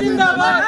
जिंदाबाद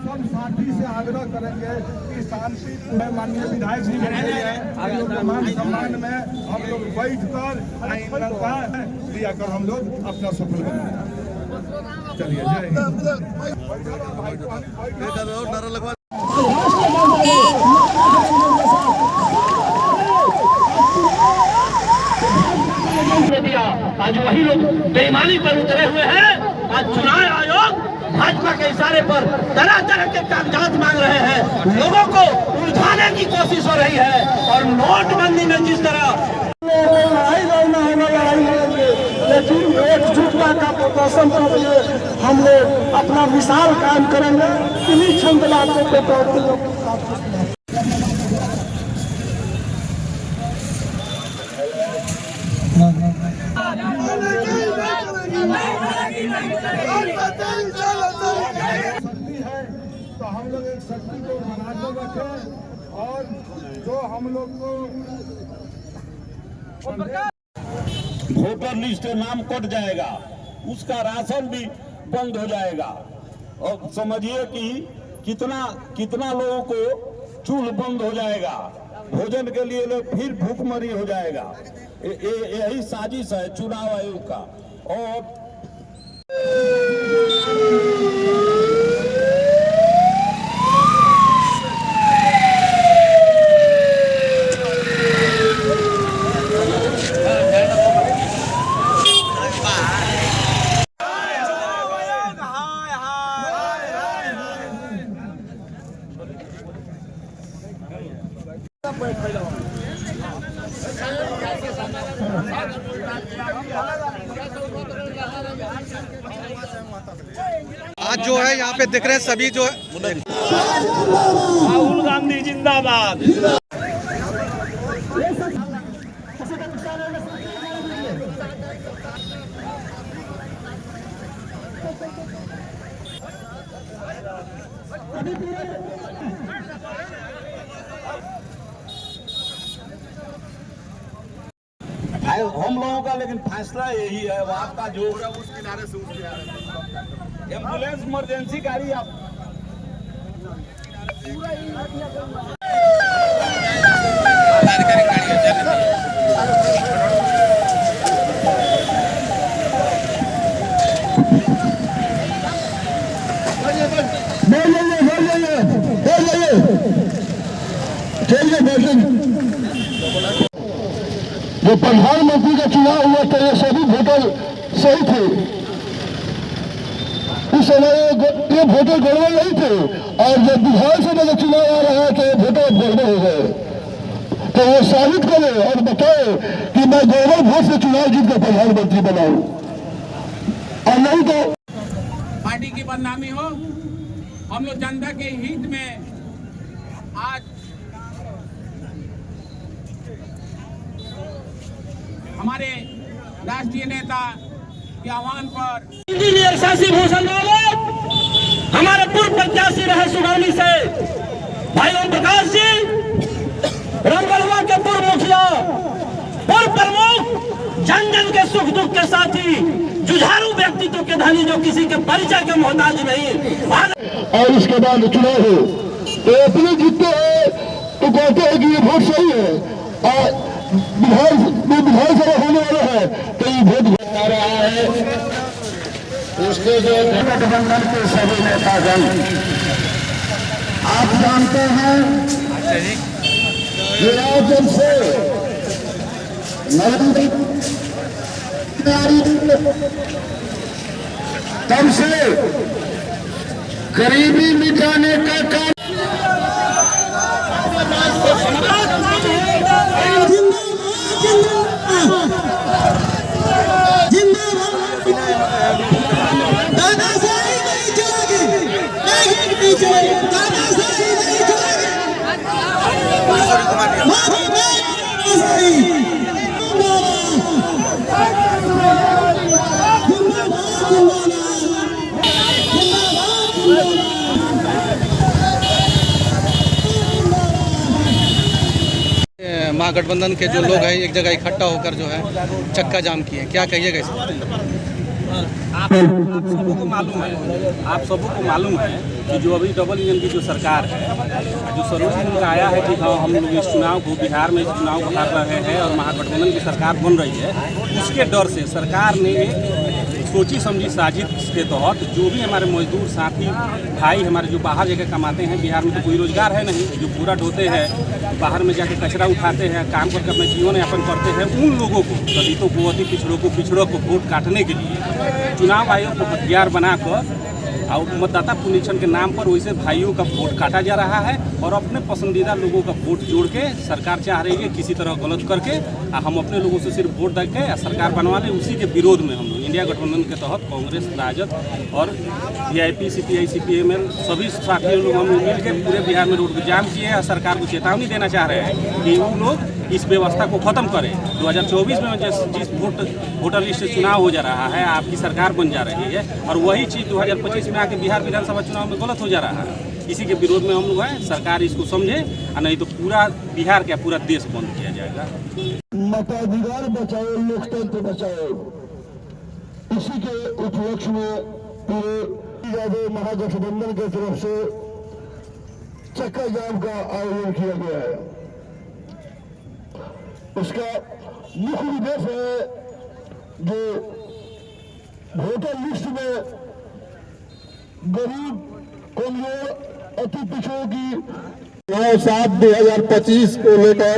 सब साथी से आग्रह करेंगे कि शांति माननीय विधायक जी बैठे हैं, हम लोग मान सम्मान में हम लोग बैठ कर क्रिया कर हम लोग अपना सफल बनाएं। चलिए जय आज वही लोग बेईमानी पर उतरे हुए हैं। आज चुनाव आयोग भाजपा के इशारे पर तरह तरह के कागजात मांग रहे हैं, लोगों को उलझाने की कोशिश हो रही है। और नोटबंदी में जिस तरह लेकिन एकजुटता का प्रदर्शन के लिए हम लोग अपना विशाल काम करेंगे। इन्हीं छंद बातों को शक्ति है तो हम लोग एक शक्ति को बना कर रखें और जो हम लोग को वोटर लिस्ट नाम कट जाएगा, उसका राशन भी बंद हो जाएगा। और समझिए कि कितना लोगों को चूल्हा बंद हो जाएगा, भोजन के लिए लोग फिर भूखमरी हो जाएगा। यही साजिश है चुनाव आयोग का। और आज जो है यहाँ पे दिख रहे हैं सभी जो है राहुल गांधी जिंदाबाद। हम लोगों का लेकिन फैसला यही है, आपका जो उस किनारे से उस किनारे एम्बुलेंस इमरजेंसी गाड़ी आप जो प्रधानमंत्री का चुनाव हुआ था ये सभी वोटर सही थे। उस समय ये वोटर गड़बड़ नहीं थे और जब विधानसभा का चुनाव आ रहा है तो ये वोटर गड़बड़ हो गए। तो वो साबित करे और बताए कि मैं गड़बड़ वोट से चुनाव जीत कर प्रधानमंत्री बनाऊं और नहीं तो पार्टी की बदनामी हो। हम लोग जनता के हित में आज हमारे राष्ट्रीय नेता के आह्वान पर इंजीनियर शशि भूषण रावत हमारे पूर्व प्रत्याशी रहे सुगौली से, भाई ओम प्रकाश जी रंगलवा के पूर्व मुखिया, पूर्व प्रमुख, जन जन के सुख दुख के साथी, जुझारू व्यक्तित्व के धनी जो किसी के परिचय के मोहताज नहीं। और उसके बाद चुनाव हो तो अपने जीतते हैं तो कहते हैं कि ये वोट सही है और विधानसभा होने वाला है तो ये वोट आ रहा है। उसके जो गठबंधन के सभी नेतागण आप जानते हैं जब से तब से गरीबी मिटाने का काम महागठबंधन के जो लोग हैं एक जगह इकट्ठा होकर जो है चक्का जाम किए, क्या कहिएगा इस? आप सबको मालूम है कि जो अभी डबल इंजन की जो सरकार है, जो सर्वोच्च का आया है कि हाँ हम लोग इस चुनाव को बिहार में इस चुनाव को हार रहे हैं और महागठबंधन की सरकार बन रही है, उसके डर से सरकार ने सोची समझी साजिश के तहत जो भी हमारे मजदूर साथी भाई हमारे जो बाहर जगह कमाते हैं, बिहार में तो कोई रोजगार है नहीं, जो पूरा ढोते हैं बाहर में जाके कचरा उठाते हैं, काम करके अपना जीवन यापन करते हैं, उन लोगों को दलितों को अति पिछड़ों को वोट काटने के लिए चुनाव आयोग को हथियार बनाकर और मतदाता पुनरीक्षण के नाम पर वैसे भाइयों का वोट काटा जा रहा है और अपने पसंदीदा लोगों का वोट जोड़ के सरकार चाह रही है किसी तरह गलत करके हम अपने लोगों से सिर्फ वोट दे के सरकार बनवा लें। उसी के विरोध में हम लोग इंडिया गठबंधन के तहत कांग्रेस, राजद और वीआईपी, सीपीआई, सीपीएम सभी साथियों लोग हम लोग मिलकर पूरे बिहार में रोड जाम किए और सरकार को चेतावनी देना चाह रहे हैं कि वो लोग इस व्यवस्था को खत्म करें। 2024 में जिस वोटर लिस्ट से चुनाव हो जा रहा है, आपकी सरकार बन जा रही है और वही चीज़ 2025 में आके बिहार विधानसभा चुनाव में गलत हो जा रहा है। इसी के विरोध में हम लोग हैं, सरकार इसको समझे और नहीं तो पूरा बिहार क्या पूरा देश बंद किया जाएगा। मताधिकार बचाओ, लोकतंत्र बचाओ, इसी के उपलक्ष्य में पूरे यादव महागठबंधन की तरफ से चक्का जाम का आयोजन किया गया है। उसका मुख्य उद्देश्य है जो वोटर लिस्ट में गरीब, कमजोर, अति पिछड़ों की 9/7/2025 को लेकर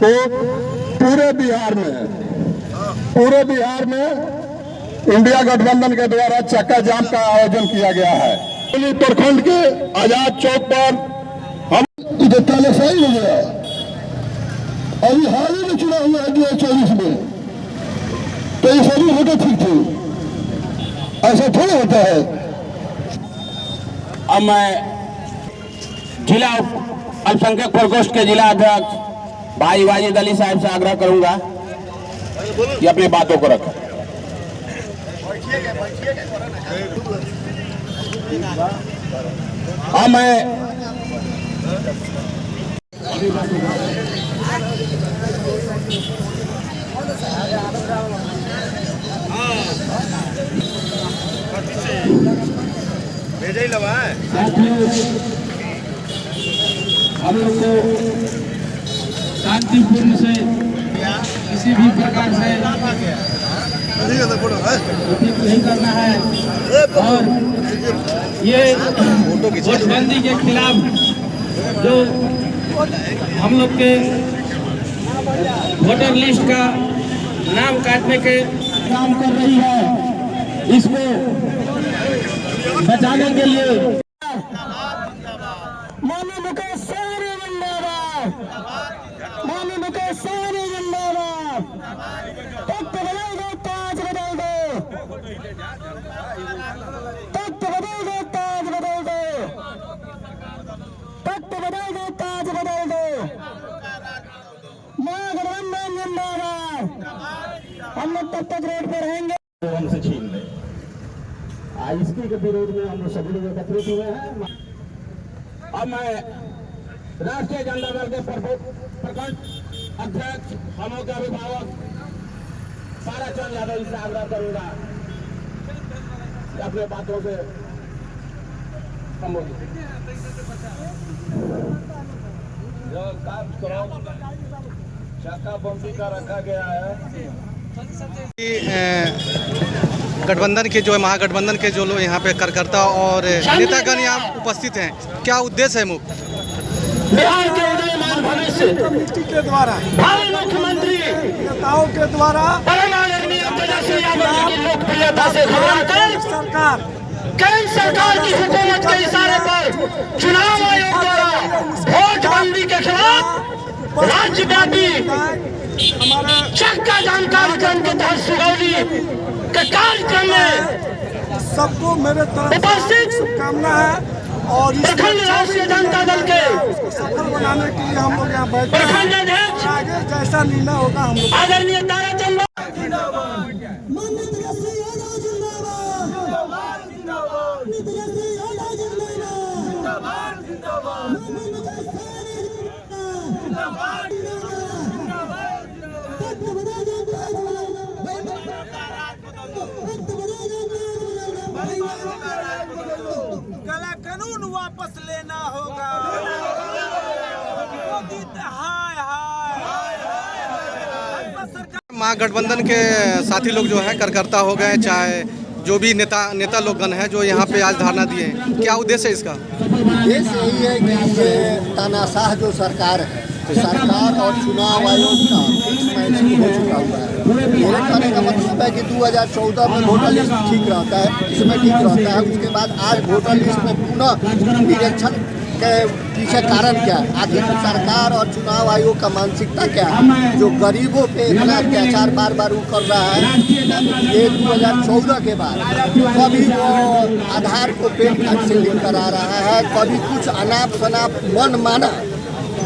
तो पूरे बिहार में इंडिया गठबंधन के द्वारा चक्का जाम का आयोजन किया गया है। प्रखंड के आजाद चौक पर हम इधर तानाशाही हो गया। अभी हाल ही में चुनाव हुआ है 2024 में, तो ये सभी वोटर ठीक थे, ऐसा थोड़ा होता है। अब मैं जिला अल्पसंख्यक प्रकोष्ठ के जिला अध्यक्ष भाई वाजिद अली साहब से आग्रह करूंगा कि अपनी बातों को रखें। अब मैं हम लोग को शांतिपूर्ण से किसी भी प्रकार से नहीं करना है और ये नोटबंदी के खिलाफ जो हम लोग के वोटर लिस्ट का नाम काटने के काम कर रही है, इसको बचाने के लिए माननीय मुकेश सहनी जिंदाबाद, माननीय मुकेश सहनी जिंदाबाद। तख्त बदल दो, ताज बदल दो, तख्त बदल दो, ताज बदल दो, तख्त बदल दो, ताज बदल दो। महागठबंधन जिंदाबाद। हम लोग तब तक रोड पर रहेंगे हमसे छीन ले। इसके के विरोध में हम लोग सभी लोग एकत्रित हुए हैं। अब मैं राष्ट्रीय जनता दल के प्रखंड अध्यक्ष हमों के अभिभावक ताराचंद यादव जी से आग्रह करूंगा अपने बातों से संबोधित। चक्काबंदी का रखा गया है। गठबंधन के जो है महागठबंधन के जो लोग यहाँ पे कार्यकर्ता और नेतागण यहाँ उपस्थित हैं, क्या उद्देश्य है मुख्य? बिहार के उदयमान भविष्य कमेटी के द्वारा भावी मुख्यमंत्री नेताओं के द्वारा परमानंदीय तेजस्वी यादव की लोकप्रियता से घबराकर सरकार केंद्र सरकार की हुकूमत के इशारे पर चुनाव आयोग द्वारा वोटबंदी के खिलाफ राज्यव्यापी हमारा चक्का जाम कार्यक्रम के तहत सुगौली के कार्यक्रम में सबको मेरे तरफ से उपस्थित शुभकामना है और प्रखंड राष्ट्रीय जनता दल के सफल बनाने के लिए हम लोग यहाँ बैठे प्रखंड हैं। अध्यक्ष आगे जैसा निर्णय होगा हम लोग आदरणीय ताराचंद वापस लेना होगा। मोदी हाय हाय। महागठबंधन के साथी लोग जो है कार्यकर्ता हो गए, चाहे जो भी नेता लोगगण हैं जो यहाँ पे आज धरना दिए हैं, क्या उद्देश्य है इसका? उद्देश्य यही है कि ये तानाशाह जो सरकार है, सरकार और चुनाव आयोग का फिक्स मैचिंग हो चुका हुआ है। मेरे कहने का मतलब है कि 2014 में वोटर लिस्ट ठीक रहता है, इसमें ठीक रहता है, उसके बाद आज वोटर लिस्ट में पुनः निरीक्षण के पीछे कारण क्या है? आखिर सरकार और चुनाव आयोग का मानसिकता क्या है जो गरीबों पे इतना अत्याचार बार बार वो कर रहा है? ये 2014 के बाद कभी वो आधार को पेन कार्ड से लिंक करा रहा है, कभी कुछ अनाप शनाप मन माना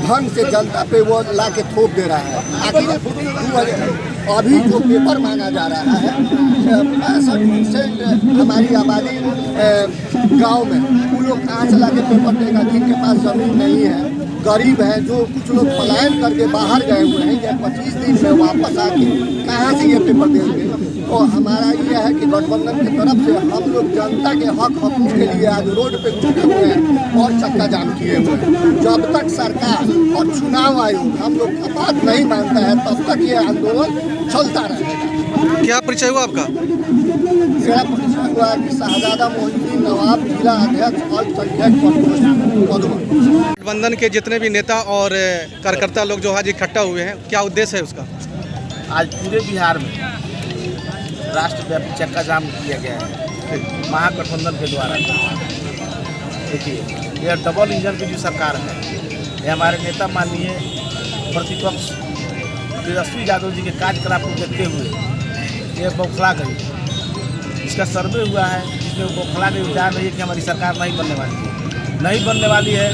ढंग से जनता पे वो ला के थोप दे रहा है। आखिर अभी जो पेपर मांगा जा रहा है 65% हमारी आबादी गांव में, वो लोग कहाँ से ला के पेपर देगा? जिनके पास ज़मीन नहीं है, गरीब हैं, जो कुछ लोग पलायन करके बाहर गए हुए हैं, या 25 दिन में वापस आके कहाँ से ये पेपर देंगे? तो हमारा ये है कि गठबंधन की तरफ से हम लोग जनता के हक हकूक़ के लिए आज रोड पे जुटे हुए हैं और चक्का जाम किए हुए हैं। जब तक सरकार और चुनाव आयोग हम लोग का बात नहीं मानता है तब तक ये आंदोलन चलता रहेगा। क्या परिचय हुआ आपका? मेरा परिचय हुआ कि शाहजादा मोहिउद्दीन नवाब, जिला अध्यक्ष अल्पसंख्यक मधुबन। गठबंधन के जितने भी नेता और कार्यकर्ता लोग जो आज इकट्ठा हुए हैं, क्या उद्देश्य है उसका? आज पूरे बिहार में राष्ट्रव्यापी चक्का जाम किया गया है महागठबंधन के द्वारा। देखिए, यह डबल इंजन की जो सरकार है, ये हमारे नेता माननीय प्रतिपक्ष तेजस्वी यादव जी के कार्यकलाप को देखते हुए ये बौखला गई। इसका सर्वे हुआ है, जिसमें वो बौखला गई, जान रही है कि हमारी सरकार नहीं बनने वाली है।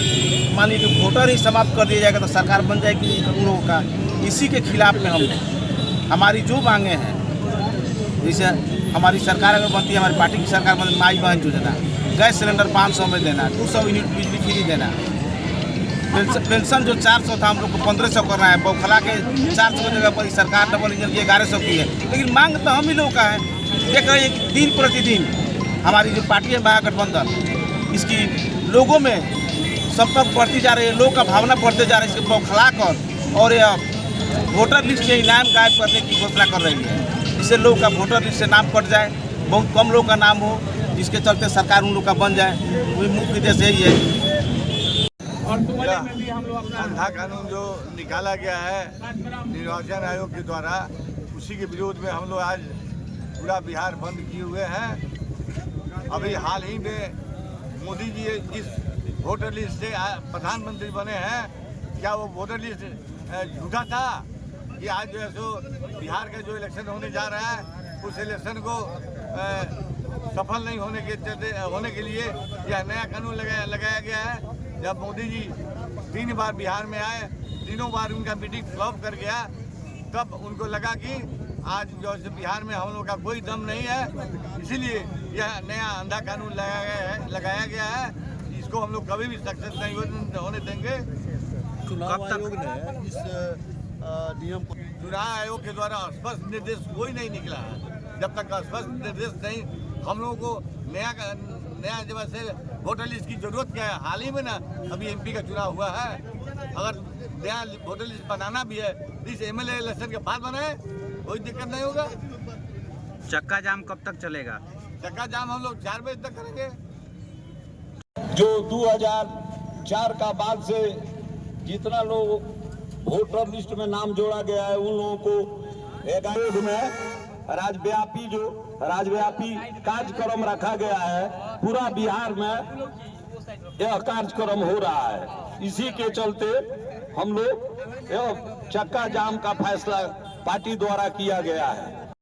मान लीजिए कि वोटर ही समाप्त कर दिया जाएगा तो सरकार बन जाएगी उन लोगों का। इसी के खिलाफ में हमने हमारी जो मांगे हैं, जैसे हमारी सरकार अगर बनती है, हमारी पार्टी की सरकार बनती, माई बहन योजना, गैस सिलेंडर 500 में देना, 200 यूनिट बिजली फ्री देना, पेंशन जो 400 था हम लोग को 1500 करना है। बौखला के 400 की जगह पर सरकार डबल इंजन की 1100 की है, लेकिन मांग तो हम ही लोग का है। देख रहे हैं कि दिन प्रतिदिन हमारी जो पार्टी है महागठबंधन, इसकी लोगों में संपर्क बढ़ती जा रही है, लोग का भावना बढ़ते जा रही है। इसके बौखला कर और वोटर लिस्ट से नाम गायब करने की घोषणा कर रही है, जिससे लोग का वोटर लिस्ट से नाम कट जाए, बहुत कम लोग का नाम हो, जिसके चलते सरकार उन लोग का बन जाए। वही मुख्य उद्देश्य यही है। अंधा कानून जो निकाला गया है निर्वाचन आयोग के द्वारा, उसी के विरोध में हम लोग आज पूरा बिहार बंद किए हुए हैं। अभी हाल ही में मोदी जी जिस वोटर लिस्ट से प्रधानमंत्री बने हैं, क्या वो वोटर लिस्ट झूठा था? कि आज जो है सो बिहार का जो इलेक्शन होने जा रहा है, उस इलेक्शन को सफल नहीं होने के लिए यह नया कानून लगाया गया है। जब मोदी जी 3 बार बिहार में आए, तीनों बार उनका मीटिंग फ्लॉप कर गया, तब उनको लगा कि आज जो है बिहार में हम लोग का कोई दम नहीं है, इसीलिए यह नया अंधा कानून लगाया गया है। इसको हम लोग कभी भी सक्सेस नहीं होने देंगे। चुनाव आयोग ने इस नियम को, चुनाव आयोग के द्वारा स्पष्ट निर्देश कोई नहीं निकला है। जब तक स्पष्ट निर्देश नहीं, हम लोगों को नया जब से वोटर लिस्ट की जरूरत क्या है? हाल ही में ना अभी MP का चुनाव हुआ है, अगर नया वोटर लिस्ट बनाना भी है इस MLA इलेक्शन के बाद बनाए, कोई दिक्कत नहीं होगा। चक्का जाम कब तक चलेगा? चक्का जाम हम लोग 4 बजे तक करेंगे। जो 2004 का बाद से जितना लोग वोटर लिस्ट में नाम जोड़ा गया है, उन लोगों को एक में राज्यव्यापी कार्यक्रम रखा गया है। पूरा बिहार में यह कार्यक्रम हो रहा है। इसी के चलते हम लोग चक्का जाम का फैसला पार्टी द्वारा किया गया है।